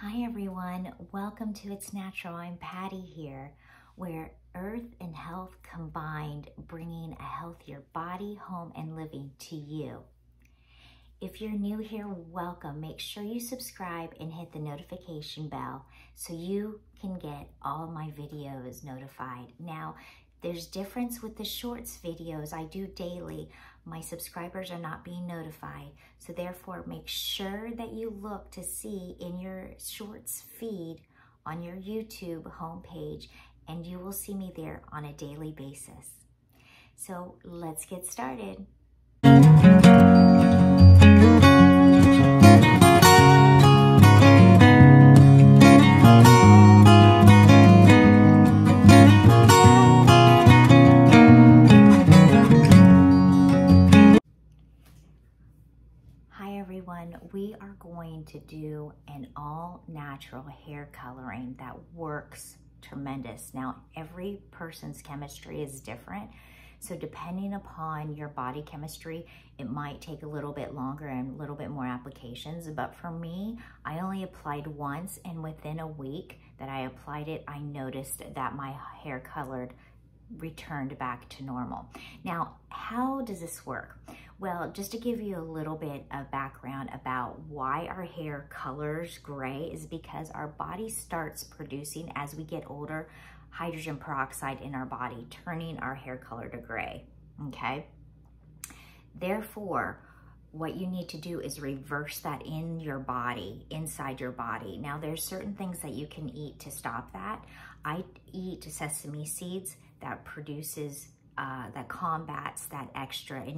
Hi everyone, welcome to It's Natural. I'm Patty here, where earth and health combined, bringing a healthier body, home, and living to you. If you're new here, welcome. Make sure you subscribe and hit the notification bell so you can get all my videos notified. Now, there's difference with the shorts videos I do daily. My subscribers are not being notified. So therefore, make sure that you look to see in your shorts feed on your YouTube homepage, and you will see me there on a daily basis. So let's get started. We are going to do an all-natural hair coloring that works tremendous. Now, every person's chemistry is different, so depending upon your body chemistry, it might take a little bit longer and a little bit more applications. But for me, I only applied once, and within a week that I applied it, I noticed that my hair colored returned back to normal. Now, how does this work? Well, just to give you a little bit of background about why our hair colors gray is because our body starts producing, as we get older, hydrogen peroxide in our body, turning our hair color to gray, okay? Therefore, what you need to do is reverse that in your body, inside your body. Now, there's certain things that you can eat to stop that. I eat sesame seeds that produces, that combats that extra, it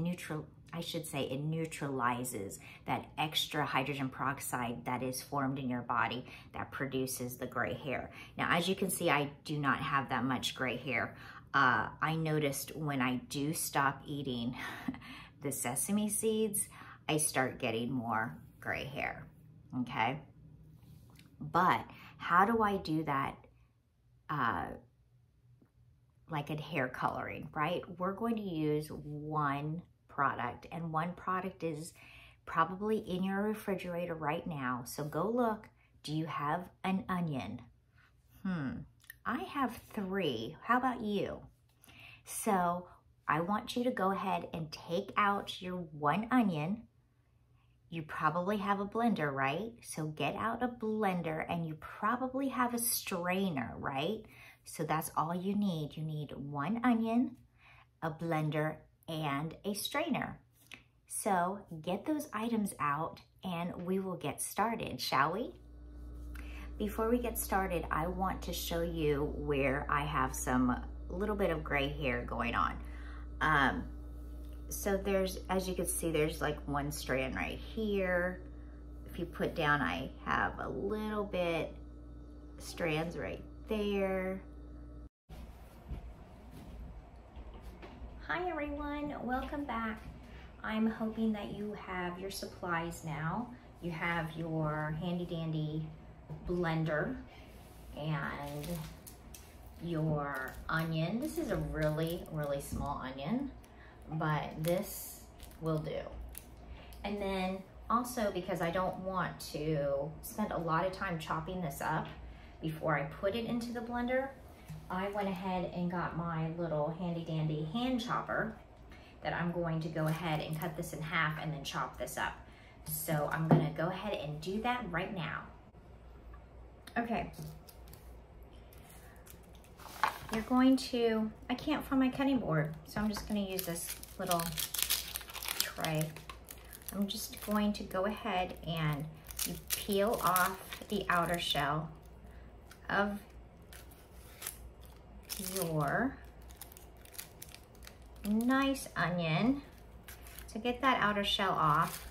neutralizes that extra hydrogen peroxide that is formed in your body that produces the gray hair. Now, as you can see, I do not have that much gray hair. I noticed when I do stop eating the sesame seeds, I start getting more gray hair, okay? But how do I do that? Like a hair coloring, right? We're going to use one product, and one product is probably in your refrigerator right now. So go look. Do you have an onion? I have 3. How about you? So I want you to go ahead and take out your 1 onion. You probably have a blender, right? So get out a blender, and you probably have a strainer, right? So that's all you need. You need 1 onion, a blender, and a strainer. So get those items out and we will get started, shall we? Before we get started, I want to show you where I have some little bit of gray hair going on. So there's, as you can see, there's like 1 strand right here. If you put down, I have a little bit strands right there. Hi everyone, welcome back. I'm hoping that you have your supplies now. You have your handy dandy blender and your onion. This is a really, really small onion, but this will do. And then also, because I don't want to spend a lot of time chopping this up before I put it into the blender, I went ahead and got my little handy dandy hand chopper that I'm going to go ahead and cut this in half and then chop this up. So I'm gonna go ahead and do that right now. Okay. You're going to, I can't find my cutting board, so I'm just gonna use this little tray. I'm just going to go ahead and you peel off the outer shell of your nice onion. So get that outer shell off.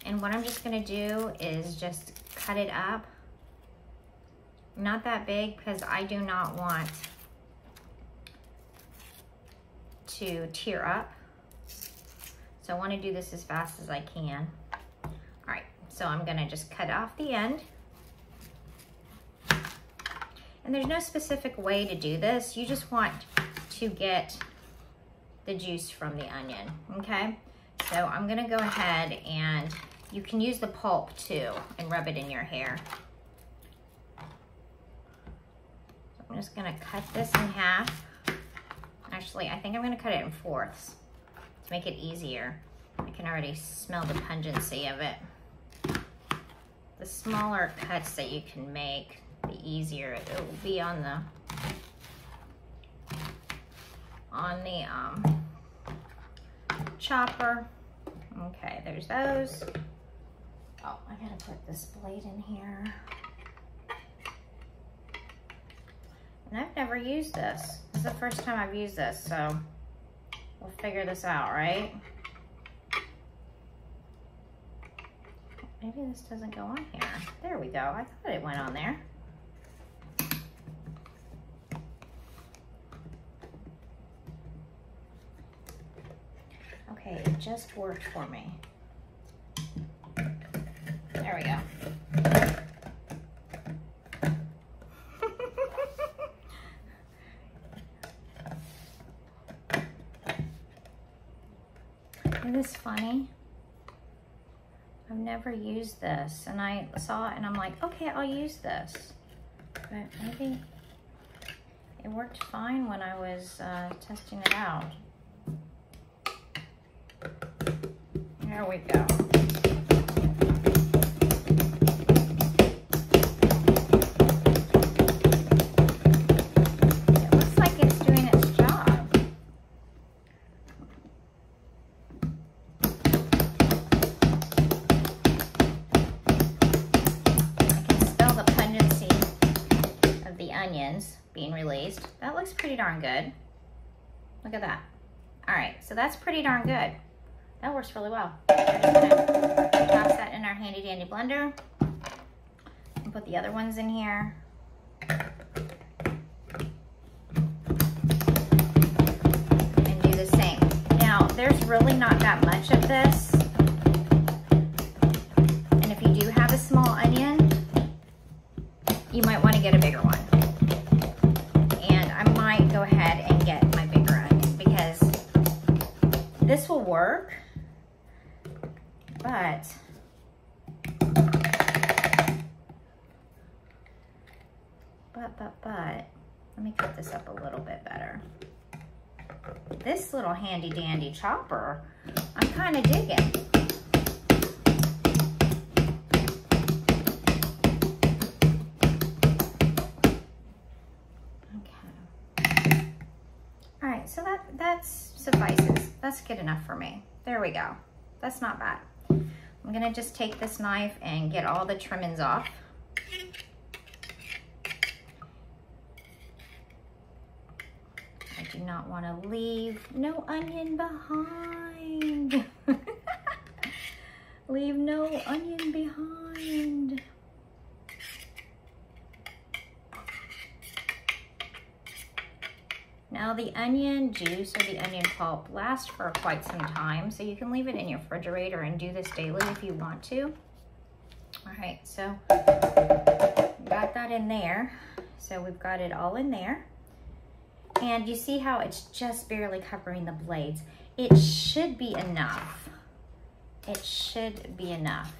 And what I'm just gonna do is just cut it up. Not that big, because I do not want to tear up. So I wanna do this as fast as I can. All right, so I'm gonna just cut off the end. And there's no specific way to do this. You just want to get the juice from the onion, okay? So I'm gonna go ahead and you can use the pulp too and rub it in your hair. I'm just gonna cut this in half. Actually, I think I'm gonna cut it in fourths to make it easier. I can already smell the pungency of it. The smaller cuts that you can make, the easier it will be on the chopper. Okay, there's those. Oh, I gotta put this blade in here. And I've never used this. This is the first time I've used this, so we'll figure this out, right? Maybe this doesn't go on here. There we go. I thought it went on there. Okay, it just worked for me. There we go. Isn't this funny? I've never used this, and I saw it and I'm like, okay, I'll use this. But maybe it worked fine when I was testing it out. There we go. It looks like it's doing its job. I can smell the pungency of the onions being released. That looks pretty darn good. Look at that. All right, so that's pretty darn good. That works really well. We're just gonna toss that in our handy dandy blender and put the other ones in here. And do the same. Now, there's really not that much of this. And if you do have a small onion, you might want to get a bigger one. And I might go ahead and get my bigger onion because this will work. But let me cut this up a little bit better. This little handy dandy chopper, I'm kind of digging. Okay. All right, so that suffices. That's good enough for me. There we go. That's not bad. I'm gonna just take this knife and get all the trimmings off. I do not want to leave no onion behind. Leave no onion behind. Now the onion juice or the onion pulp lasts for quite some time, so you can leave it in your refrigerator and do this daily if you want to. All right, so got that in there. So we've got it all in there. And you see how it's just barely covering the blades. It should be enough. It should be enough.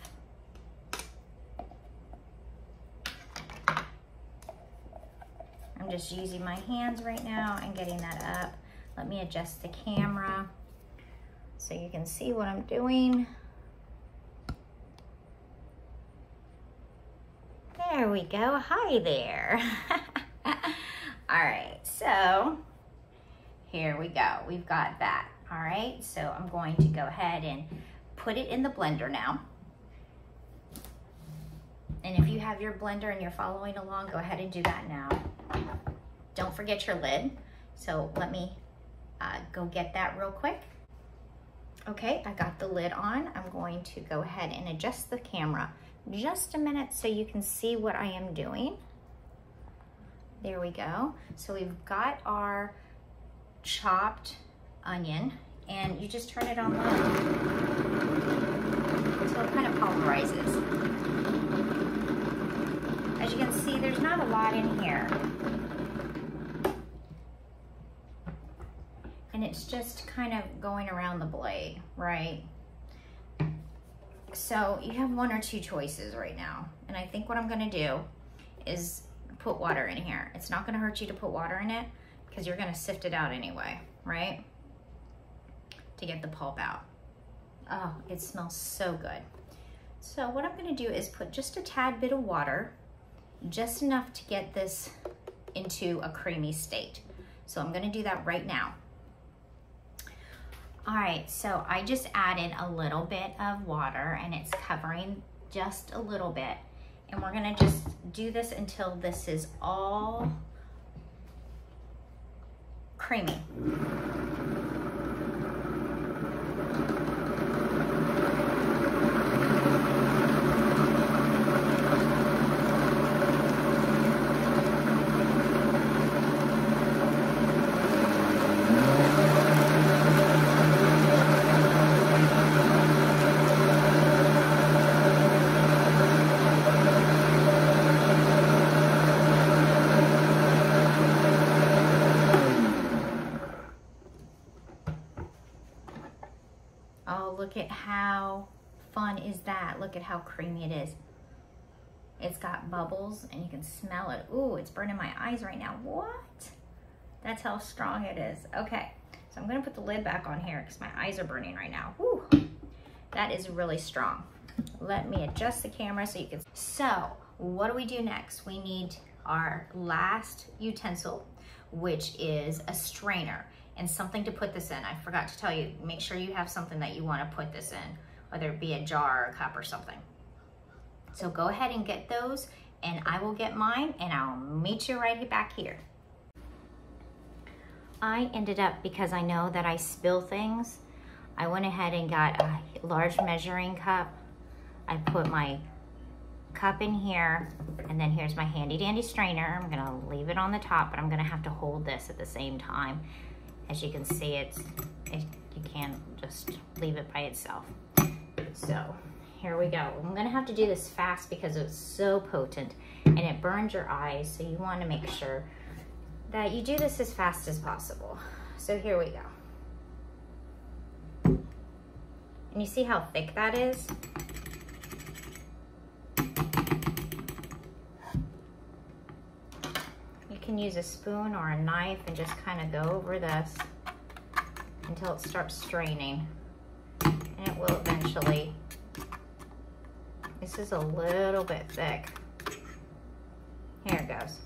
I'm just using my hands right now and getting that up. Let me adjust the camera so you can see what I'm doing. There we go. Hi there. All right, so here we go. We've got that. All right, so I'm going to go ahead and put it in the blender now. And if you have your blender and you're following along, go ahead and do that now. Don't forget your lid. So let me go get that real quick. Okay, I got the lid on. I'm going to go ahead and adjust the camera just a minute so you can see what I am doing. There we go. So we've got our chopped onion and you just turn it on low until it kind of pulverizes. As you can see, there's not a lot in here. And it's just kind of going around the blade, right? So you have one or two choices right now. And I think what I'm gonna do is put water in here. It's not gonna hurt you to put water in it because you're gonna sift it out anyway, right? To get the pulp out. Oh, it smells so good. So what I'm gonna do is put just a tad bit of water, just enough to get this into a creamy state. So I'm gonna do that right now. All right, so I just added a little bit of water and it's covering just a little bit. And we're gonna just do this until this is all creamy. Oh, look at how fun is that? Look at how creamy it is. It's got bubbles and you can smell it. Ooh, it's burning my eyes right now. What? That's how strong it is. Okay, so I'm gonna put the lid back on here because my eyes are burning right now. Woo, that is really strong. Let me adjust the camera so you can. So what do we do next? We need our last utensil, which is a strainer. And something to put this in. I forgot to tell you, make sure you have something that you want to put this in, whether it be a jar or a cup or something. So go ahead and get those and I will get mine and I'll meet you right back here. I ended up, because I know that I spill things, I went ahead and got a large measuring cup. I put my cup in here and then here's my handy dandy strainer. I'm gonna leave it on the top, but I'm gonna have to hold this at the same time. As you can see, you can't just leave it by itself. So here we go. I'm gonna have to do this fast because it's so potent and it burns your eyes. So you wanna make sure that you do this as fast as possible. So here we go. And you see how thick that is? You can use a spoon or a knife and just kind of go over this until it starts straining. And it will eventually. This is a little bit thick. Here it goes.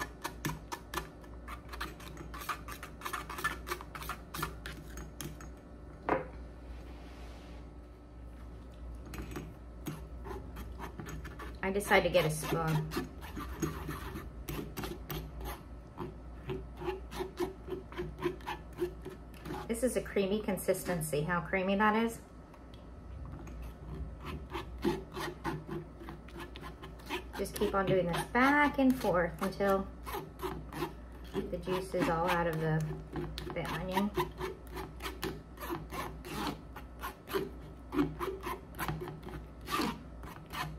I decided to get a spoon. This is a creamy consistency. How creamy that is. Just keep on doing this back and forth until the juice is all out of the onion.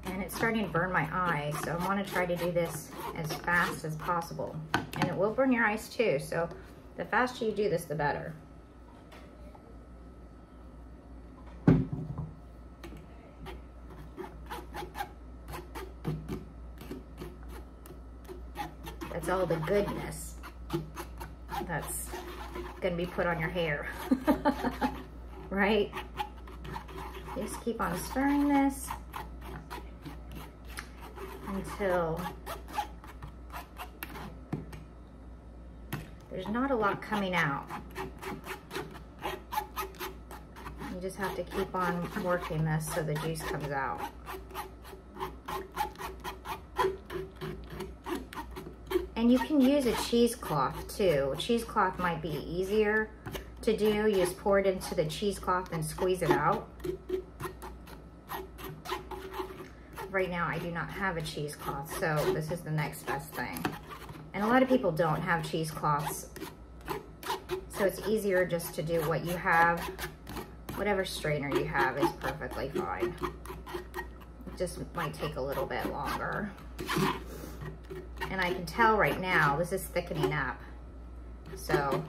And it's starting to burn my eyes, so I want to try to do this as fast as possible. And it will burn your eyes too, so the faster you do this, the better. That's all the goodness that's gonna be put on your hair, right? Just keep on stirring this until there's not a lot coming out. You just have to keep on working this so the juice comes out. And you can use a cheesecloth too. A cheesecloth might be easier to do. You just pour it into the cheesecloth and squeeze it out. Right now I do not have a cheesecloth, so this is the next best thing. And a lot of people don't have cheesecloths, so it's easier just to do what you have. Whatever strainer you have is perfectly fine. It just might take a little bit longer. And I can tell right now, this is thickening up. So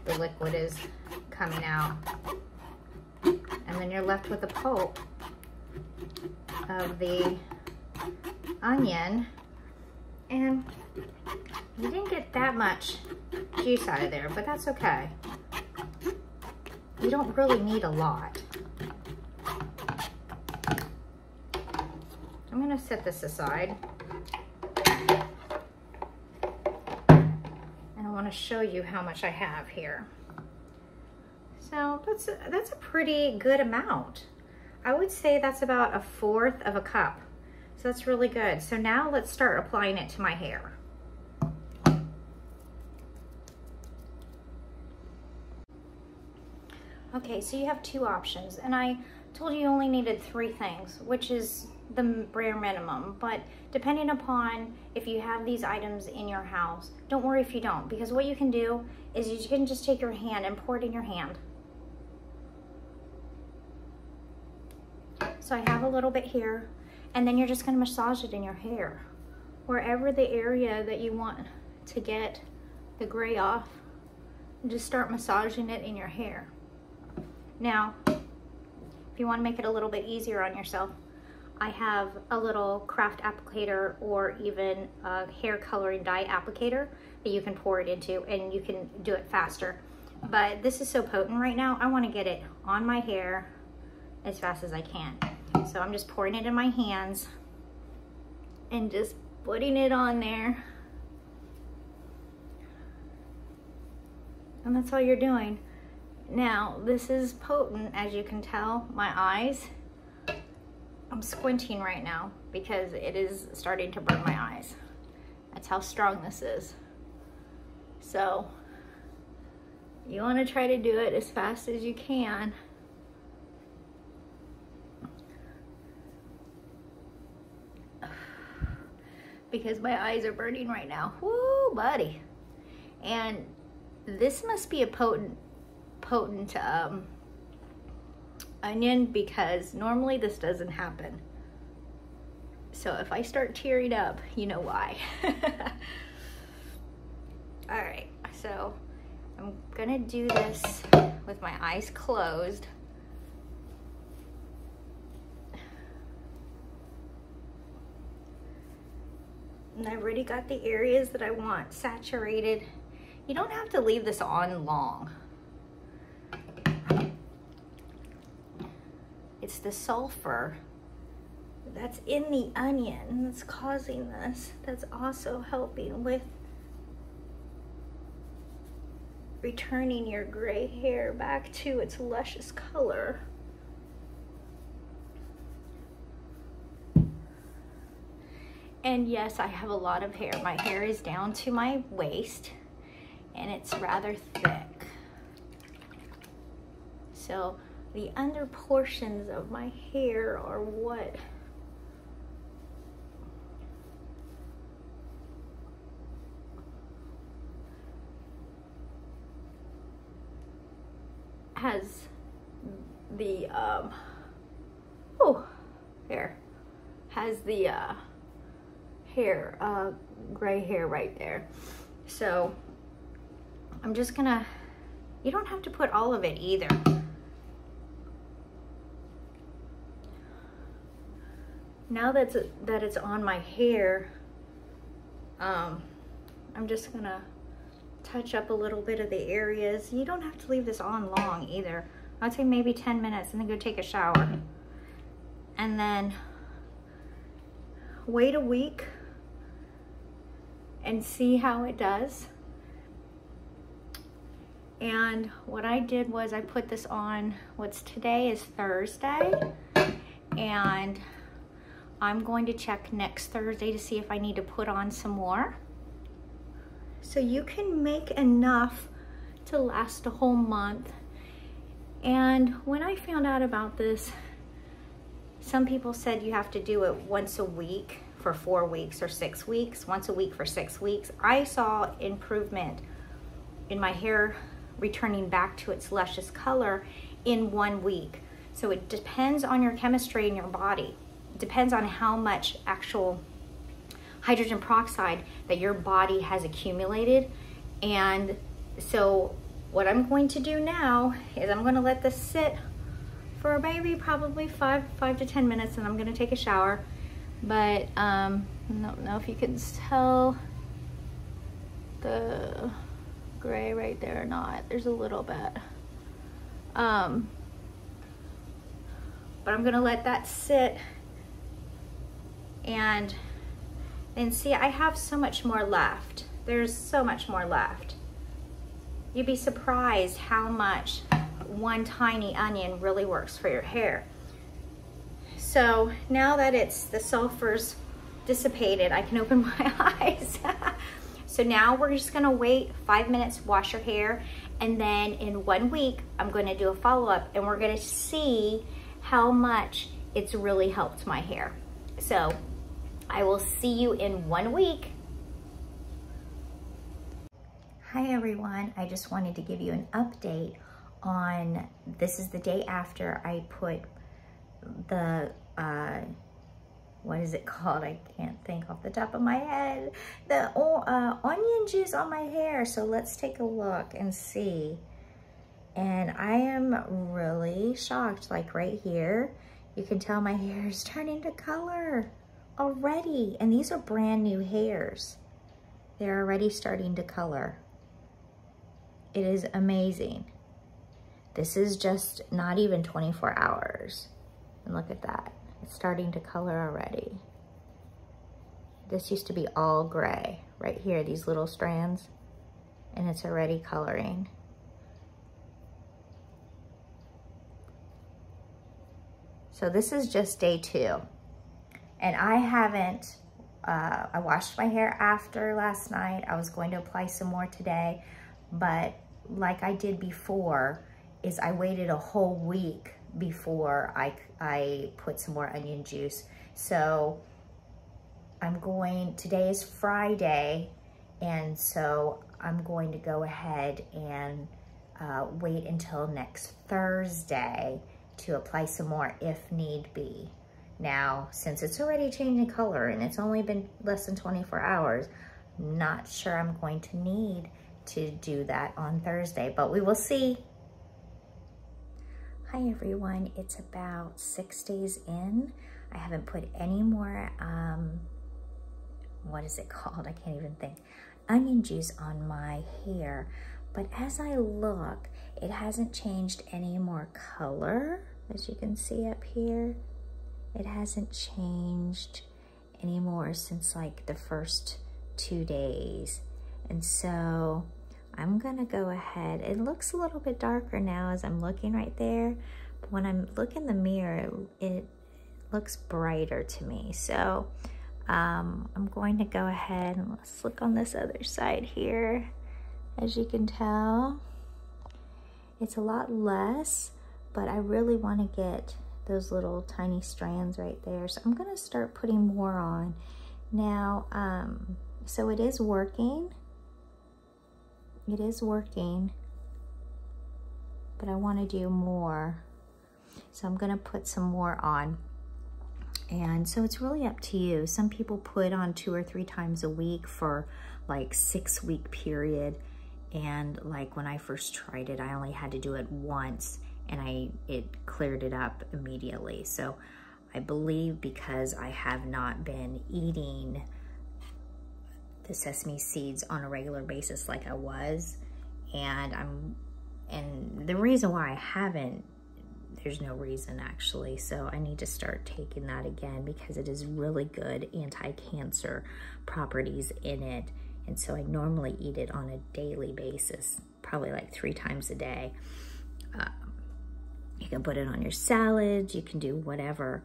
the liquid is coming out. And then you're left with the pulp of the onion, and you didn't get that much juice out of there, but that's okay. You don't really need a lot. I'm gonna set this aside. And I wanna show you how much I have here. So that's a pretty good amount. I would say that's about 1/4 of a cup. So that's really good. So now let's start applying it to my hair. Okay, so you have 2 options, and I told you only needed 3 things, which is the bare minimum, but depending upon if you have these items in your house, don't worry if you don't, because what you can do is you can just take your hand and pour it in your hand. So I have a little bit here, and then you're just gonna massage it in your hair. Wherever the area that you want to get the gray off, just start massaging it in your hair. Now, if you wanna make it a little bit easier on yourself, I have a little craft applicator or even a hair coloring dye applicator that you can pour it into, and you can do it faster. But this is so potent right now, I wanna get it on my hair as fast as I can. So I'm just pouring it in my hands and just putting it on there. And that's all you're doing. Now, this is potent, as you can tell. My eyes, I'm squinting right now because it is starting to burn my eyes. That's how strong this is. So, you want to try to do it as fast as you can. Because my eyes are burning right now. Woo, buddy. And this must be a potent onion, because normally this doesn't happen. So if I start tearing up, you know why. All right, so I'm gonna do this with my eyes closed. And I've already got the areas that I want saturated. You don't have to leave this on long. It's the sulfur that's in the onion that's causing this. That's also helping with returning your gray hair back to its luscious color. And yes, I have a lot of hair. My hair is down to my waist and it's rather thick. So the under portions of my hair are what has the gray hair right there. So I'm just gonna, you don't have to put all of it either. Now that it's on my hair, I'm just gonna touch up a little bit of the areas. You don't have to leave this on long either. I'd say maybe 10 minutes and then go take a shower. And then wait a week and see how it does. And what I did was I put this on, today is Thursday, and I'm going to check next Thursday to see if I need to put on some more. So you can make enough to last a whole month. And when I found out about this, some people said you have to do it once a week for 4 weeks or 6 weeks, once a week for 6 weeks. I saw improvement in my hair returning back to its luscious color in 1 week. So it depends on your chemistry in your body. It depends on how much actual hydrogen peroxide that your body has accumulated. And so what I'm going to do now is I'm going to let this sit for maybe probably 5 to 10 minutes, and I'm going to take a shower. but I don't know if you can tell the gray right there or not. There's a little bit. But I'm gonna let that sit, and see, I have so much more left. There's so much more left. You'd be surprised how much one tiny onion really works for your hair. So now that the sulfur's dissipated, I can open my eyes. So now we're just gonna wait 5 minutes, wash your hair, and then in 1 week, I'm gonna do a follow-up, and we're gonna see how much it's really helped my hair. So I will see you in 1 week. Hi everyone, I just wanted to give you an update on, this is the day after I put the, what is it called? I can't think off the top of my head. The onion juice on my hair. So let's take a look and see. And I am really shocked, like right here, you can tell my hair is turning to color already. And these are brand new hairs. They're already starting to color. It is amazing. This is just not even 24 hours. And look at that. It's starting to color already. This used to be all gray right here, these little strands, and it's already coloring. So this is just day 2. And I haven't, I washed my hair after last night. I was going to apply some more today, but like I did before, is I waited a whole week before I put some more onion juice. So today is Friday, and so I'm going to go ahead and wait until next Thursday to apply some more if need be. Now, since it's already changing color and it's only been less than 24 hours, I'm not sure I'm going to need to do that on Thursday, but we will see. Hi everyone, it's about 6 days in. I haven't put any more, what is it called? I can't even think. Onion juice on my hair. But as I look, it hasn't changed any more color. As you can see up here, it hasn't changed anymore since like the first 2 days. And so I'm gonna go ahead. It looks a little bit darker now as I'm looking right there. But when I look in the mirror, it looks brighter to me. So I'm going to go ahead and let's look on this other side here. As you can tell, it's a lot less, but I really want to get those little tiny strands right there. So I'm gonna start putting more on. Now, so it is working. It is working, but I want to do more. So I'm going to put some more on. And so it's really up to you. Some people put on 2 or 3 times a week for like 6-week period. And like when I first tried it, I only had to do it once and it cleared it up immediately. So I believe because I have not been eating the sesame seeds on a regular basis like I was, and the reason why I haven't, there's no reason actually, so I need to start taking that again because it is really good anti-cancer properties in it. And so I normally eat it on a daily basis, probably like 3 times a day. You can put it on your salads, you can do whatever.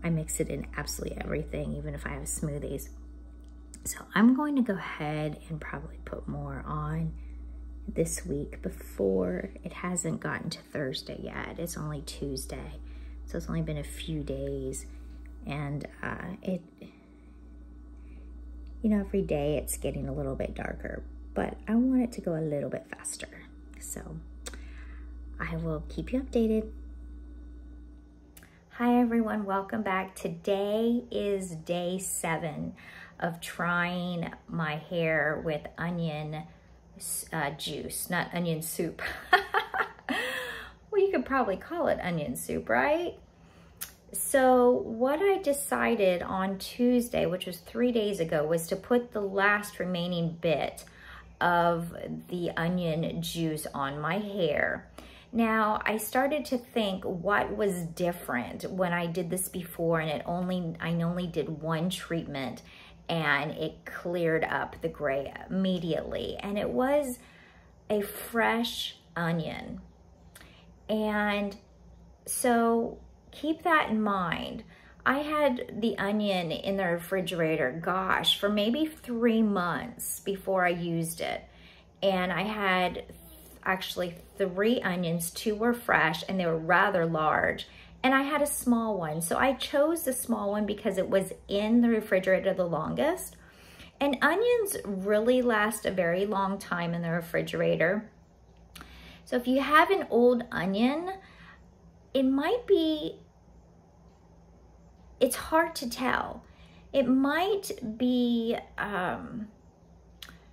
I mix it in absolutely everything, even if I have smoothies. So I'm going to go ahead and probably put more on this week before, it hasn't gotten to Thursday yet. It's only Tuesday. So it's only been a few days. And you know, every day it's getting a little bit darker, but I want it to go a little bit faster. So I will keep you updated. Hi everyone, welcome back. Today is day 7 of trying my hair with onion juice, not onion soup. Well, you could probably call it onion soup, right? So what I decided on Tuesday, which was 3 days ago, was to put the last remaining bit of the onion juice on my hair. Now, I started to think what was different when I did this before, and I only did one treatment and it cleared up the gray immediately. And it was a fresh onion. And so keep that in mind. I had the onion in the refrigerator, gosh, for maybe 3 months before I used it. And I had actually 3 onions, 2 were fresh and they were rather large. And I had a small one. So I chose the small one because it was in the refrigerator the longest. And onions really last a very long time in the refrigerator. So if you have an old onion, it's hard to tell. It might be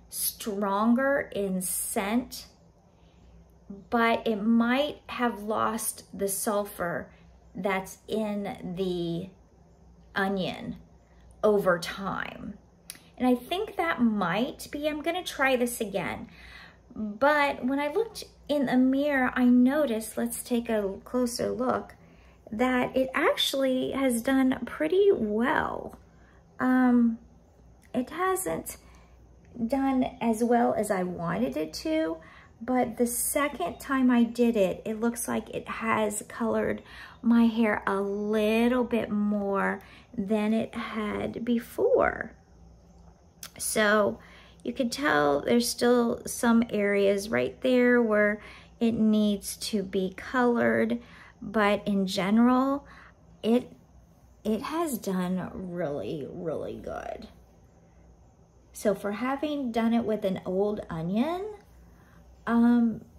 stronger in scent, but it might have lost the sulfur that's in the onion over time. And I think that might be, I'm gonna try this again. But when I looked in the mirror, I noticed, let's take a closer look, that it actually has done pretty well. It hasn't done as well as I wanted it to, but the second time I did it, it looks like it has colored my hair a little bit more than it had before. So you can tell there's still some areas right there where it needs to be colored, but in general, it has done really, really good. So for having done it with an old onion,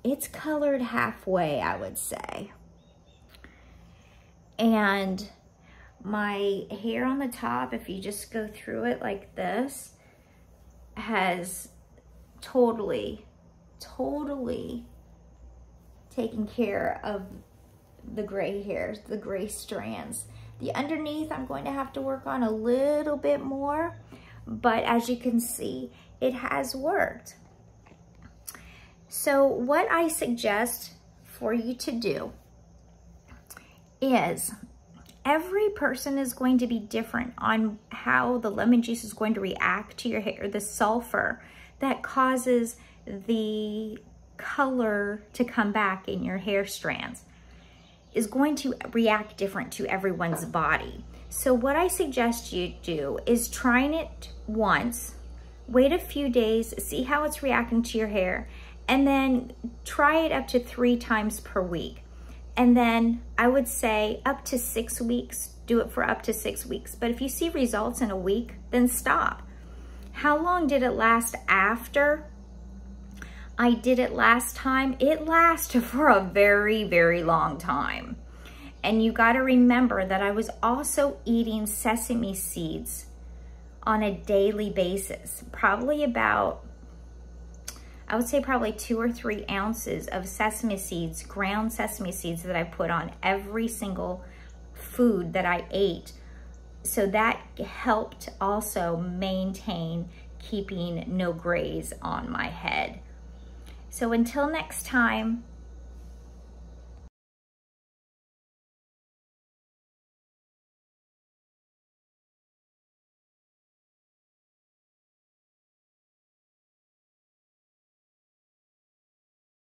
it's colored halfway, I would say. And my hair on the top, if you just go through it like this, has totally taken care of the gray hairs, the gray strands. The underneath, I'm going to have to work on a little bit more, but as you can see, it has worked. So what I suggest for you to do is, every person is going to be different on how the lemon juice is going to react to your hair. The sulfur that causes the color to come back in your hair strands is going to react different to everyone's body. So what I suggest you do is trying it once, wait a few days, see how it's reacting to your hair, and then try it up to 3 times per week. And then I would say up to 6 weeks, do it for up to 6 weeks. But if you see results in a week, then stop. How long did it last after I did it last time? It lasted for a very, very long time. And you got to remember that I was also eating sesame seeds on a daily basis, probably about, I would say probably 2 or 3 ounces of sesame seeds, ground sesame seeds that I put on every single food that I ate. So that helped also maintain keeping no grays on my head. So until next time,